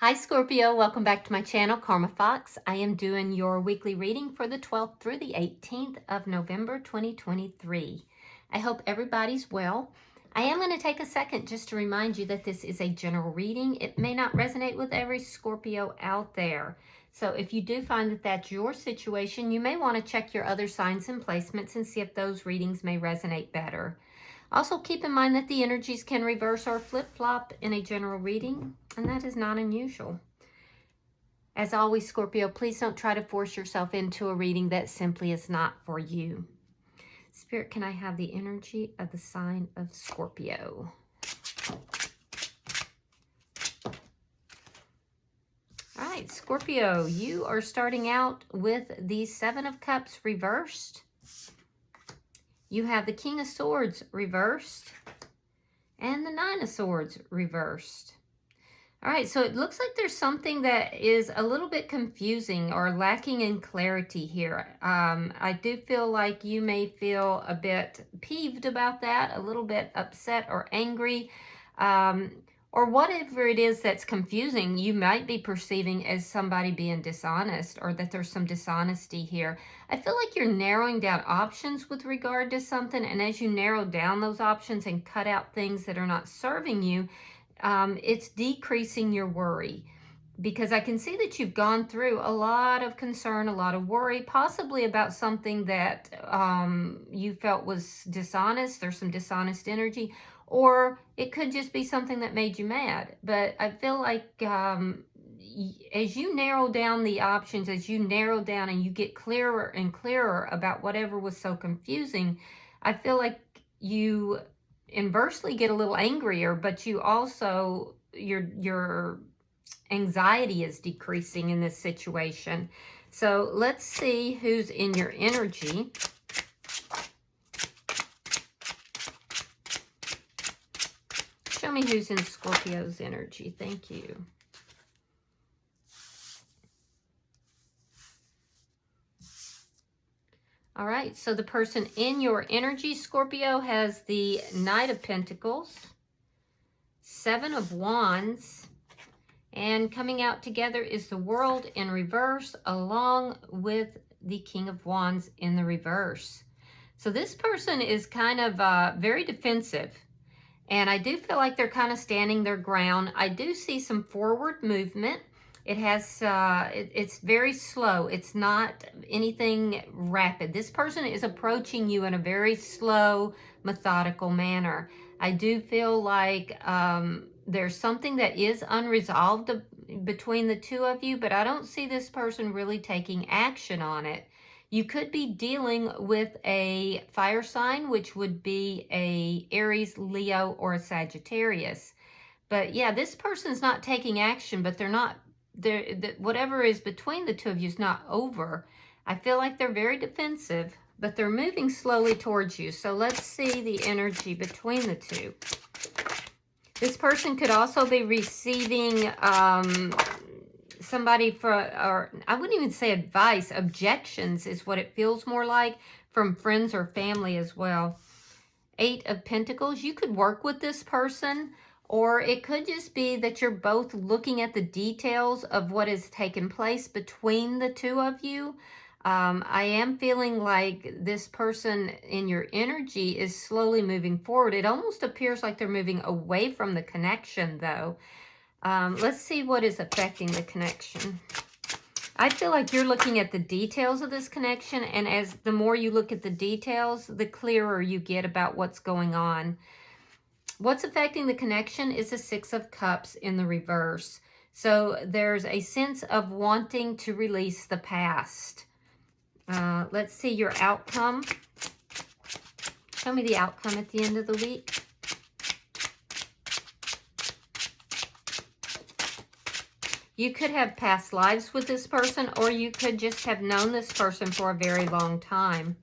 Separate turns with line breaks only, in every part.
Hi Scorpio, welcome back to my channel, Karma Fox. I am doing your weekly reading for the 12th through the 18th of November 2023. I hope everybody's well. I am going to take a second just to remind you that this is a general reading. It may not resonate with every Scorpio out there. So if you do find that that's your situation, you may want to check your other signs and placements and see if those readings may resonate better. Also, keep in mind that the energies can reverse or flip-flop in a general reading, and that is not unusual. As always, Scorpio, please don't try to force yourself into a reading that simply is not for you. Spirit, can I have the energy of the sign of Scorpio? All right, Scorpio, you are starting out with the Seven of Cups reversed. You have the King of Swords reversed and the Nine of Swords reversed. All right, so it looks like there's something that is a little bit confusing or lacking in clarity here. I do feel like you may feel a bit peeved about that, a little bit upset or angry, or whatever it is that's confusing. You might be perceiving as somebody being dishonest, or that there's some dishonesty here. I feel like you're narrowing down options with regard to something, and as you narrow down those options and cut out things that are not serving you, it's decreasing your worry. Because I can see that you've gone through a lot of concern, a lot of worry, possibly about something that you felt was dishonest. There's some dishonest energy, or it could just be something that made you mad. But I feel like as you narrow down the options, as you narrow down and you get clearer and clearer about whatever was so confusing, I feel like you inversely get a little angrier, but you also, your anxiety is decreasing in this situation. So let's see who's in your energy. Show me who's in Scorpio's energy. Thank you. All right, so the person in your energy, Scorpio, has the Knight of Pentacles, Seven of Wands, and coming out together is the World in reverse, along with the King of Wands in the reverse. So this person is kind of very defensive, and I do feel like they're kind of standing their ground. I do see some forward movement. It has, it's very slow. It's not anything rapid. This person is approaching you in a very slow, methodical manner. I do feel like there's something that is unresolved between the two of you, but I don't see this person really taking action on it. You could be dealing with a fire sign, which would be a Aries, Leo, or a Sagittarius. But yeah, this person's not taking action, but whatever is between the two of you is not over. I feel like they're very defensive, but they're moving slowly towards you. So let's see the energy between the two. This person could also be receiving somebody or I wouldn't even say advice, objections is what it feels more like, from friends or family as well. Eight of Pentacles, you could work with this person, or it could just be that you're both looking at the details of what has taken place between the two of you. I am feeling like this person in your energy is slowly moving forward. It almost appears like they're moving away from the connection, though. Let's see what is affecting the connection. I feel like you're looking at the details of this connection, and as the more you look at the details, the clearer you get about what's going on. What's affecting the connection is the Six of Cups in the reverse. So there's a sense of wanting to release the past. Let's see your outcome. Show me the outcome at the end of the week. You could have past lives with this person, or you could just have known this person for a very long time.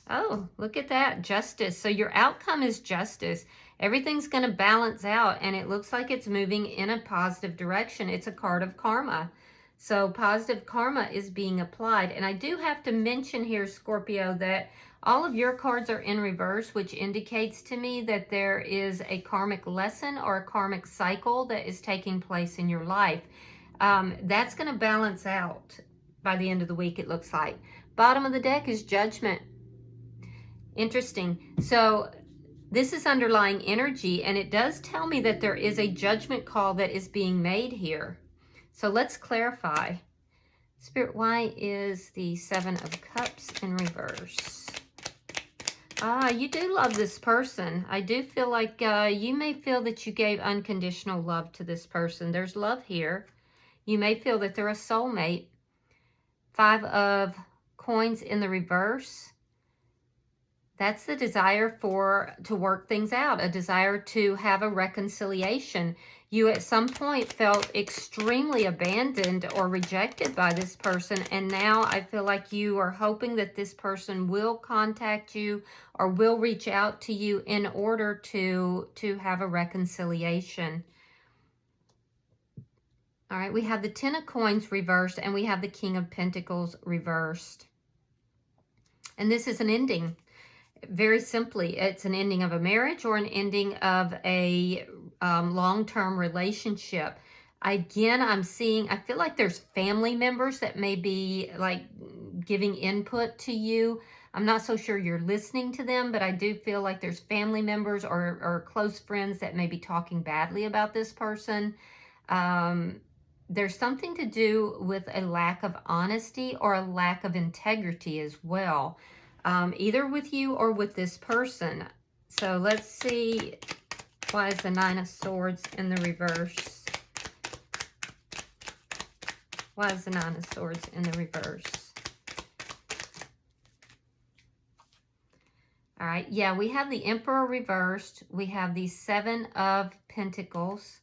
Oh, look at that, justice. So your outcome is justice. Everything's going to balance out, and it looks like it's moving in a positive direction. It's a card of karma. So positive karma is being applied. And I do have to mention here, Scorpio, that All of your cards are in reverse, which indicates to me that there is a karmic lesson or a karmic cycle that is taking place in your life. That's going to balance out by the end of the week, it looks like. Bottom of the deck is Judgment. Interesting. So this is underlying energy, and it does tell me that there is a judgment call that is being made here. So let's clarify. Spirit, why is the Seven of Cups in reverse? You do love this person. I do feel like you may feel that you gave unconditional love to this person. There's love here. You may feel that they're a soulmate. Five of Coins in the reverse. That's the desire to work things out, a desire to have a reconciliation. You at some point felt extremely abandoned or rejected by this person, and now I feel like you are hoping that this person will contact you or will reach out to you in order to have a reconciliation. All right, we have the Ten of Coins reversed, and we have the King of Pentacles reversed. And this is an ending. Very simply, it's an ending of a marriage or an ending of a long-term relationship. Again, I feel like there's family members that may be like giving input to you. I'm not so sure you're listening to them, but I do feel like there's family members or close friends that may be talking badly about this person. There's something to do with a lack of honesty or a lack of integrity as well. Either with you or with this person. So let's see, why is the Nine of Swords in the reverse? Why is the Nine of Swords in the reverse? All right, yeah, we have the Emperor reversed. We have the Seven of Pentacles.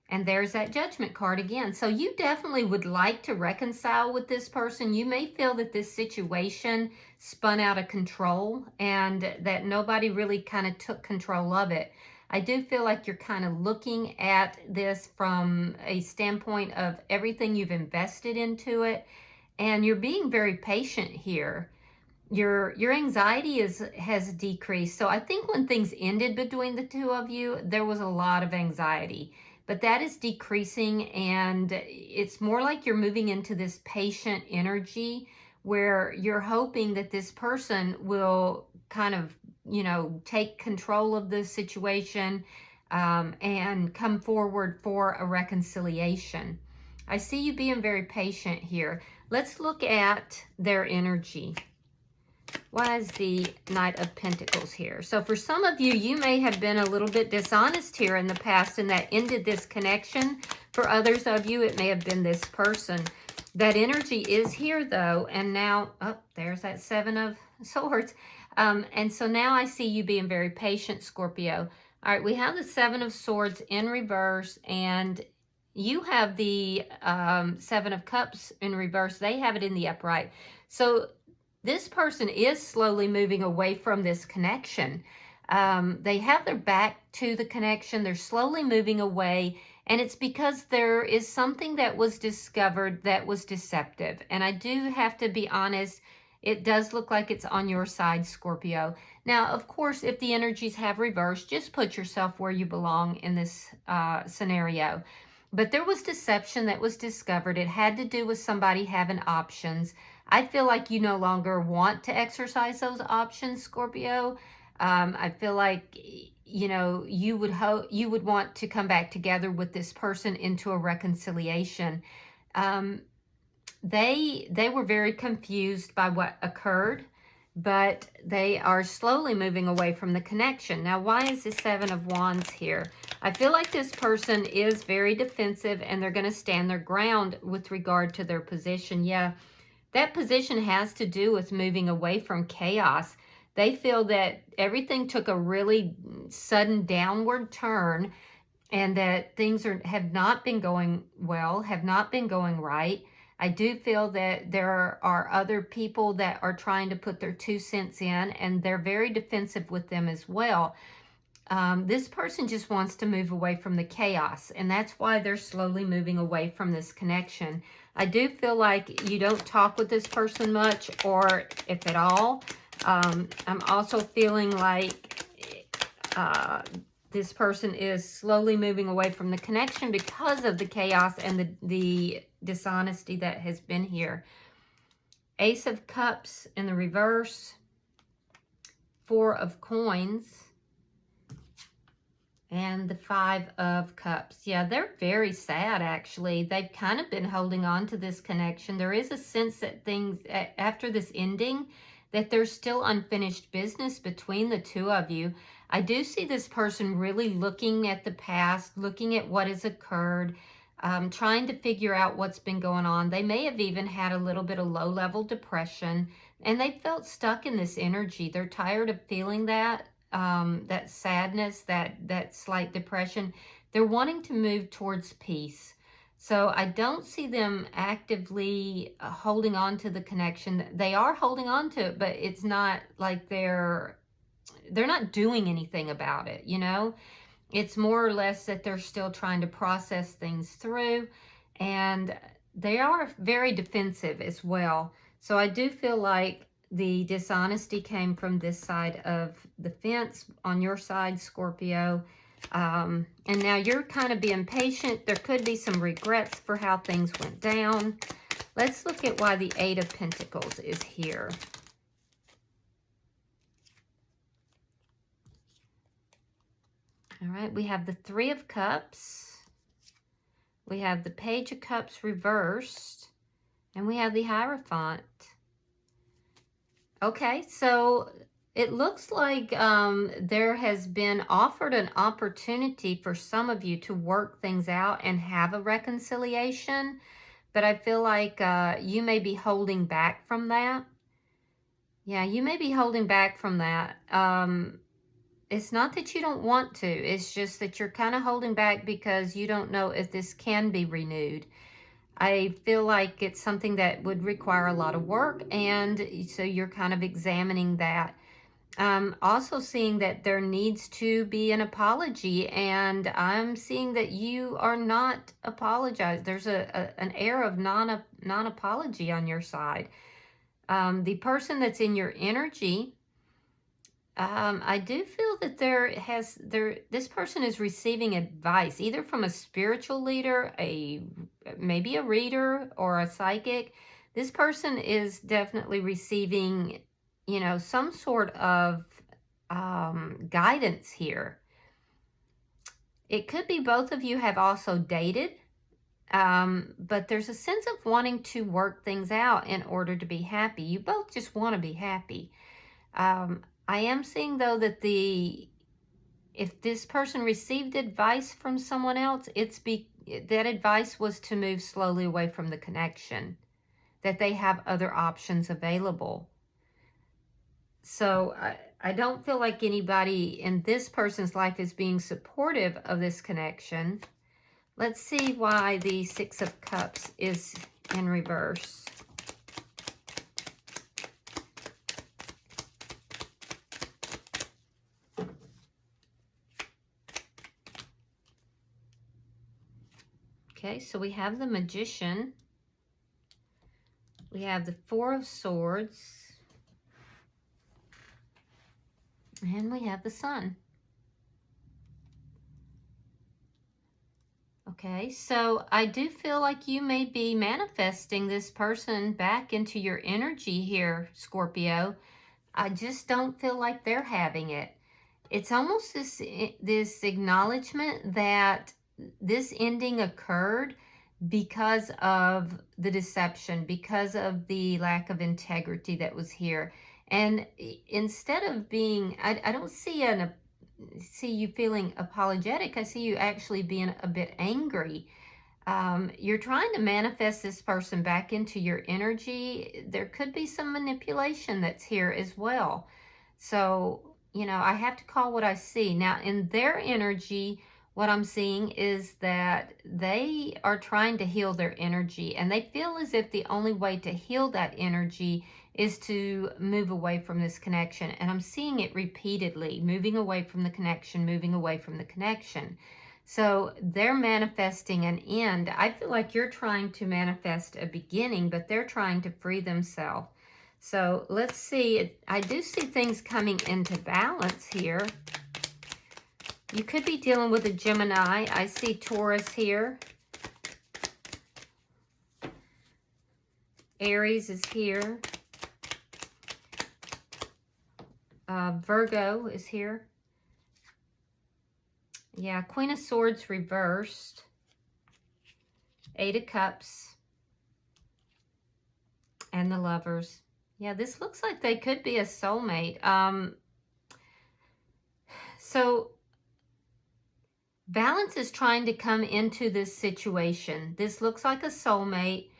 And there's that Judgment card again. So you definitely would like to reconcile with this person. You may feel that this situation spun out of control and that nobody really kind of took control of it. I do feel like you're kind of looking at this from a standpoint of everything you've invested into it. And you're being very patient here. Your anxiety has decreased. So I think when things ended between the two of you, there was a lot of anxiety. But that is decreasing, and it's more like you're moving into this patient energy where you're hoping that this person will kind of, take control of the situation and come forward for a reconciliation. I see you being very patient here. Let's look at their energy. Why is the Knight of Pentacles here? So for some of you, you may have been a little bit dishonest here in the past, and that ended this connection. For others of you, it may have been this person. That energy is here, though, and now, there's that Seven of Swords. And so now I see you being very patient, Scorpio. All right, we have the Seven of Swords in reverse, and you have the Seven of Cups in reverse. They have it in the upright. So this person is slowly moving away from this connection. They have their back to the connection. They're slowly moving away. And it's because there is something that was discovered that was deceptive. And I do have to be honest, it does look like it's on your side, Scorpio. Now, of course, if the energies have reversed, just put yourself where you belong in this scenario. But there was deception that was discovered. It had to do with somebody having options. I feel like you no longer want to exercise those options, Scorpio. I feel like, you would want to come back together with this person into a reconciliation. They were very confused by what occurred, but they are slowly moving away from the connection. Now, why is the Seven of Wands here? I feel like this person is very defensive, and they're going to stand their ground with regard to their position. Yeah. That position has to do with moving away from chaos. They feel that everything took a really sudden downward turn, and that things have not been going well, have not been going right. I do feel that there are other people that are trying to put their 2 cents in, and they're very defensive with them as well. This person just wants to move away from the chaos, and that's why they're slowly moving away from this connection. I do feel like you don't talk with this person much, or if at all. I'm also feeling like this person is slowly moving away from the connection because of the chaos and the dishonesty that has been here. Ace of Cups in the reverse. Four of Coins. And the Five of Cups. Yeah, they're very sad, actually. They've kind of been holding on to this connection. There is a sense that things, after this ending, that there's still unfinished business between the two of you. I do see this person really looking at the past, looking at what has occurred, trying to figure out what's been going on. They may have even had a little bit of low-level depression, and they felt stuck in this energy. They're tired of feeling that sadness, that slight depression. They're wanting to move towards peace. So I don't see them actively holding on to the connection. They are holding on to it, but it's not like they're not doing anything about it, you know? It's more or less that they're still trying to process things through, and they are very defensive as well. So I do feel like the dishonesty came from this side of the fence on your side, Scorpio. And now you're kind of being patient. There could be some regrets for how things went down. Let's look at why the Eight of Pentacles is here. All right, we have the Three of Cups. We have the Page of Cups reversed. And we have the Hierophant. Okay, so it looks like there has been offered an opportunity for some of you to work things out and have a reconciliation, but I feel like you may be holding back from that. Yeah, you may be holding back from that. It's not that you don't want to, it's just that you're kind of holding back because you don't know if this can be renewed. I feel like it's something that would require a lot of work, and so you're kind of examining that. Also seeing that there needs to be an apology, and I'm seeing that you are not apologized. There's an air of non-apology on your side. The person that's in your energy, I do feel that this person is receiving advice, either from a spiritual leader, maybe a reader or a psychic. This person is definitely receiving, you know, some sort of guidance here. It could be both of you have also dated, but there's a sense of wanting to work things out in order to be happy. You both just want to be happy. I am seeing, though, that if this person received advice from someone else, that advice was to move slowly away from the connection, that they have other options available. So I don't feel like anybody in this person's life is being supportive of this connection. Let's see why the Six of Cups is in reverse. Okay, so we have the Magician. We have the Four of Swords. And we have the Sun. Okay, so I do feel like you may be manifesting this person back into your energy here, Scorpio. I just don't feel like they're having it. It's almost this acknowledgement that this ending occurred because of the deception, because of the lack of integrity that was here. And instead of being, I don't see you feeling apologetic. I see you actually being a bit angry. You're trying to manifest this person back into your energy. There could be some manipulation that's here as well. So, you know, I have to call what I see. Now, in their energy, what I'm seeing is that they are trying to heal their energy, and they feel as if the only way to heal that energy is to move away from this connection. And I'm seeing it repeatedly, moving away from the connection, moving away from the connection. So they're manifesting an end. I feel like you're trying to manifest a beginning, but they're trying to free themselves. So let's see. I do see things coming into balance here. You could be dealing with a Gemini. I see Taurus here. Aries is here. Virgo is here. Yeah, Queen of Swords reversed. Eight of Cups. And the Lovers. Yeah, this looks like they could be a soulmate. So balance is trying to come into this situation. This looks like a soulmate.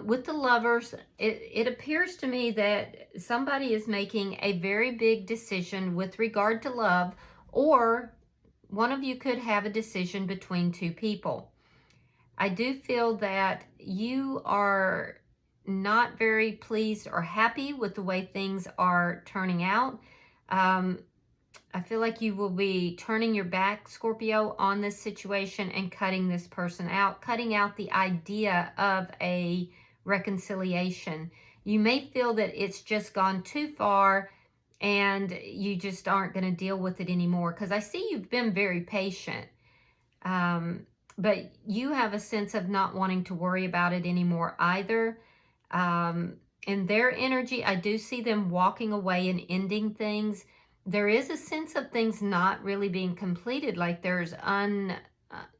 With the Lovers, it appears to me that somebody is making a very big decision with regard to love, or one of you could have a decision between two people. I do feel that you are not very pleased or happy with the way things are turning out. I feel like you will be turning your back, Scorpio, on this situation and cutting this person out, cutting out the idea of a reconciliation. You may feel that it's just gone too far and you just aren't going to deal with it anymore, because I see you've been very patient. But you have a sense of not wanting to worry about it anymore either. In their energy, I do see them walking away and ending things. There is a sense of things not really being completed, like there's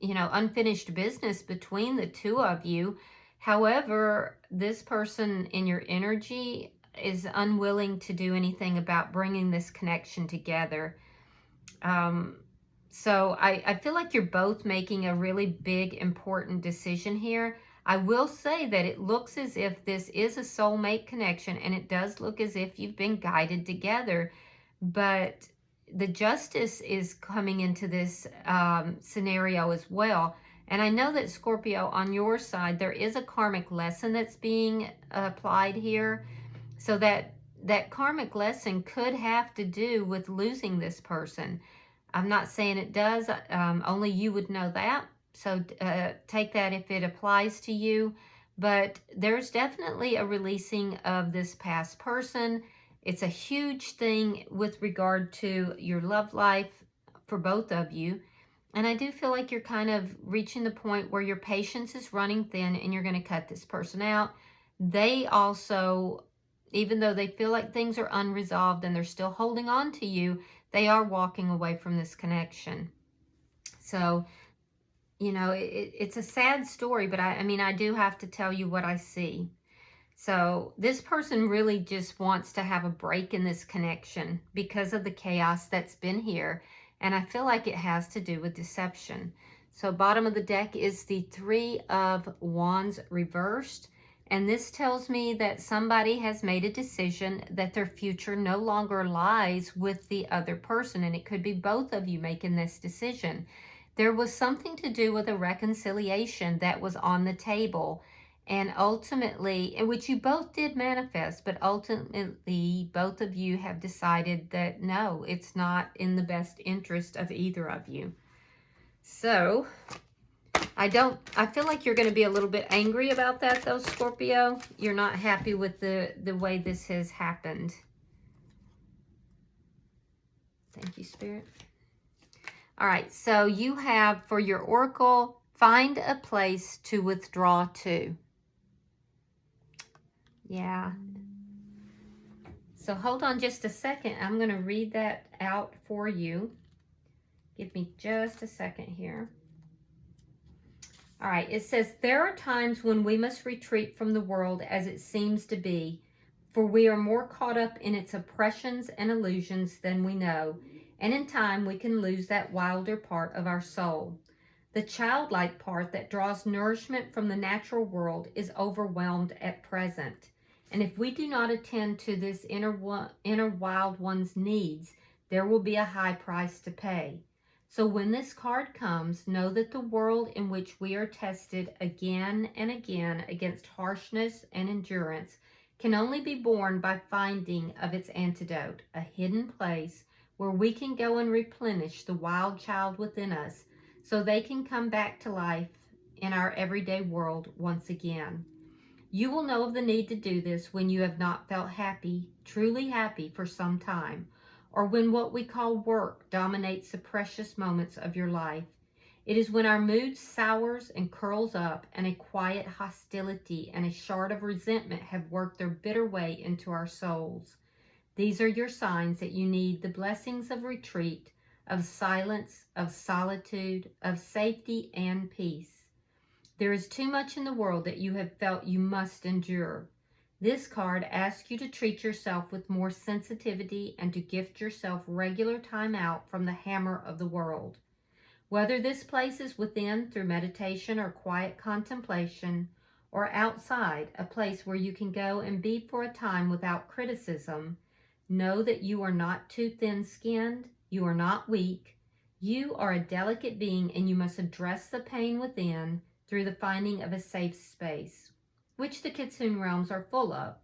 unfinished business between the two of you. However, this person in your energy is unwilling to do anything about bringing this connection together. So I feel like you're both making a really big, important decision here. I will say that it looks as if this is a soulmate connection, and it does look as if you've been guided together. But the justice is coming into this scenario as well. And I know that, Scorpio, on your side, there is a karmic lesson that's being applied here. So that karmic lesson could have to do with losing this person. I'm not saying it does. Only you would know that. So take that if it applies to you. But there's definitely a releasing of this past person. It's a huge thing with regard to your love life for both of you. And I do feel like you're kind of reaching the point where your patience is running thin and you're going to cut this person out. They also, even though they feel like things are unresolved and they're still holding on to you, they are walking away from this connection. So, it's a sad story, but I do have to tell you what I see. So this person really just wants to have a break in this connection because of the chaos that's been here. And I feel like it has to do with deception. So bottom of the deck is the Three of Wands reversed. And this tells me that somebody has made a decision that their future no longer lies with the other person. And it could be both of you making this decision. There was something to do with a reconciliation that was on the table. And ultimately, which you both did manifest, but ultimately both of you have decided that no, it's not in the best interest of either of you. So I feel like you're going to be a little bit angry about that though, Scorpio. You're not happy with the way this has happened. Thank you, Spirit. All right, so you have for your oracle, find a place to withdraw to. Yeah. So hold on just a second. I'm going to read that out for you. Give me just a second here. All right. It says, there are times when we must retreat from the world as it seems to be, for we are more caught up in its oppressions and illusions than we know, and in time we can lose that wilder part of our soul. The childlike part that draws nourishment from the natural world is overwhelmed at present. And if we do not attend to this inner wild one's needs, there will be a high price to pay. So when this card comes, know that the world in which we are tested again and again against harshness and endurance can only be borne by finding of its antidote, a hidden place where we can go and replenish the wild child within us so they can come back to life in our everyday world once again. You will know of the need to do this when you have not felt happy, truly happy for some time, or when what we call work dominates the precious moments of your life. It is when our mood sours and curls up and a quiet hostility and a shard of resentment have worked their bitter way into our souls. These are your signs that you need the blessings of retreat, of silence, of solitude, of safety and peace. There is too much in the world that you have felt you must endure. This card asks you to treat yourself with more sensitivity and to gift yourself regular time out from the hammer of the world. Whether this place is within through meditation or quiet contemplation, or outside, a place where you can go and be for a time without criticism, know that you are not too thin-skinned, you are not weak, you are a delicate being and you must address the pain within through the finding of a safe space, which the Kitsune realms are full of,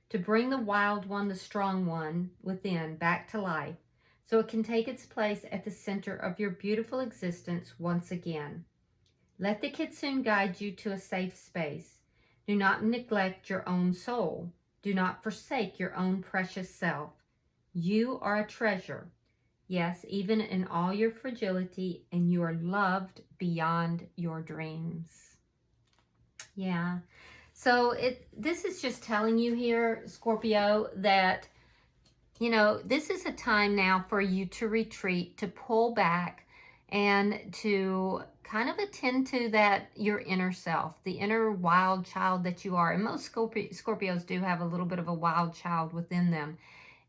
to bring the wild one, the strong one within back to life, so it can take its place at the center of your beautiful existence once again. Let the Kitsune guide you to a safe space. Do not neglect your own soul. Do not forsake your own precious self. You are a treasure. Yes, even in all your fragility, and you are loved beyond your dreams. Yeah. So this is just telling you here, Scorpio, that this is a time now for you to retreat, to pull back, and to kind of attend to your inner self, the inner wild child that you are. And most Scorpios do have a little bit of a wild child within them.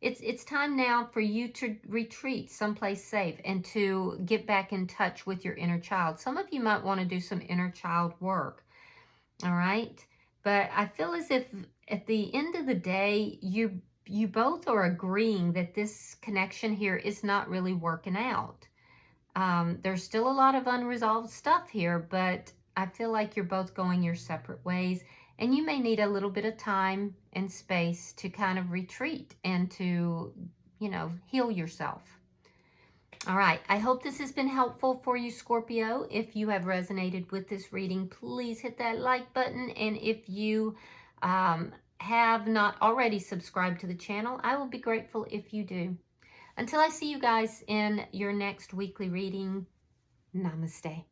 It's time now for you to retreat someplace safe and to get back in touch with your inner child. Some of you might want to do some inner child work, all right? But I feel as if at the end of the day, you both are agreeing that this connection here is not really working out. There's still a lot of unresolved stuff here, but I feel like you're both going your separate ways, and you may need a little bit of time and space to kind of retreat and to, heal yourself. All right, I hope this has been helpful for you, Scorpio. If you have resonated with this reading, please hit that like button, and if you have not already subscribed to the channel, I will be grateful if you do. Until I see you guys in your next weekly reading, namaste.